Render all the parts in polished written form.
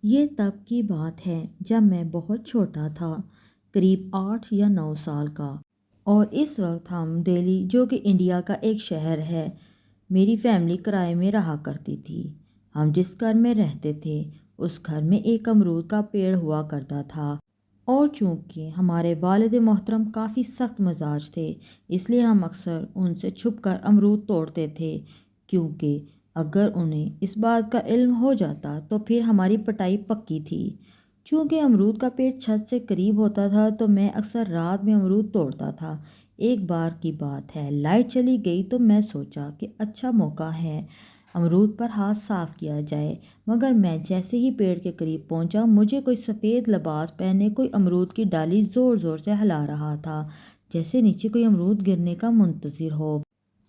یہ تب کی بات ہے جب میں بہت چھوٹا تھا، قریب 8 یا 9 سال کا، اور اس وقت ہم دہلی، جو کہ انڈیا کا ایک شہر ہے، میری فیملی کرائے میں رہا کرتی تھی۔ ہم جس گھر میں رہتے تھے اس گھر میں ایک امرود کا پیڑ ہوا کرتا تھا، اور چونکہ ہمارے والد محترم کافی سخت مزاج تھے، اس لیے ہم اکثر ان سے چھپ کر امرود توڑتے تھے، کیونکہ اگر انہیں اس بات کا علم ہو جاتا تو پھر ہماری پٹائی پکی تھی۔ چونکہ امرود کا پیڑ چھت سے قریب ہوتا تھا تو میں اکثر رات میں امرود توڑتا تھا۔ ایک بار کی بات ہے، لائٹ چلی گئی تو میں سوچا کہ اچھا موقع ہے، امرود پر ہاتھ صاف کیا جائے، مگر میں جیسے ہی پیڑ کے قریب پہنچا، مجھے کوئی سفید لباس پہنے کوئی امرود کی ڈالی زور زور سے ہلا رہا تھا، جیسے نیچے کوئی امرود گرنے کا منتظر ہو۔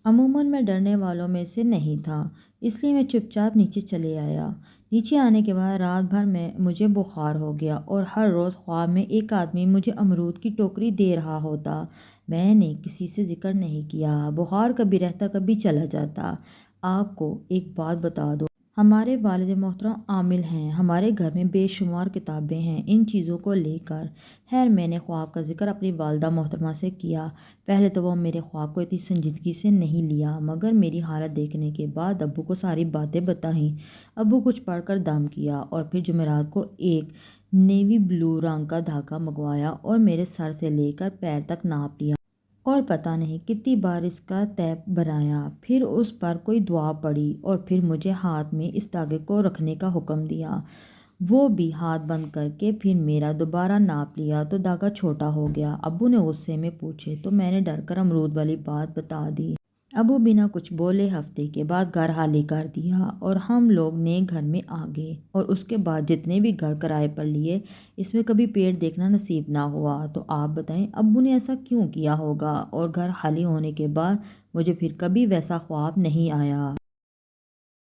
عموماً میں ڈرنے والوں میں سے نہیں تھا، اس لیے میں چپ چاپ نیچے چلے آیا۔ نیچے آنے کے بعد رات بھر میں مجھے بخار ہو گیا، اور ہر روز خواب میں ایک آدمی مجھے امرود کی ٹوکری دے رہا ہوتا۔ میں نے کسی سے ذکر نہیں کیا، بخار کبھی رہتا کبھی چلا جاتا۔ آپ کو ایک بات بتا دوں، ہمارے والد محترم عامل ہیں، ہمارے گھر میں بے شمار کتابیں ہیں ان چیزوں کو لے کر۔ خیر، میں نے خواب کا ذکر اپنی والدہ محترمہ سے کیا۔ پہلے تو وہ میرے خواب کو اتنی سنجیدگی سے نہیں لیا، مگر میری حالت دیکھنے کے بعد ابو کو ساری باتیں بتائیں۔ ابو کچھ پڑھ کر دم کیا، اور پھر جمعرات کو ایک نیوی بلو رنگ کا دھاگا منگوایا اور میرے سر سے لے کر پیر تک ناپ لیا، اور پتہ نہیں کتنی بار اس کا تیپ بنایا، پھر اس پر کوئی دعا پڑھی، اور پھر مجھے ہاتھ میں اس دھاگے کو رکھنے کا حکم دیا۔ وہ بھی ہاتھ بند کر کے، پھر میرا دوبارہ ناپ لیا تو دھاگا چھوٹا ہو گیا۔ ابو نے غصے میں پوچھے تو میں نے ڈر کر امرود والی بات بتا دی۔ ابو بنا کچھ بولے ہفتے کے بعد گھر خالی کر دیا، اور ہم لوگ نئے گھر میں آ گئے، اور اس کے بعد جتنے بھی گھر کرائے پر لیے، اس میں کبھی پیڑ دیکھنا نصیب نہ ہوا۔ تو آپ بتائیں ابو نے ایسا کیوں کیا ہوگا؟ اور گھر خالی ہونے کے بعد مجھے پھر کبھی ویسا خواب نہیں آیا۔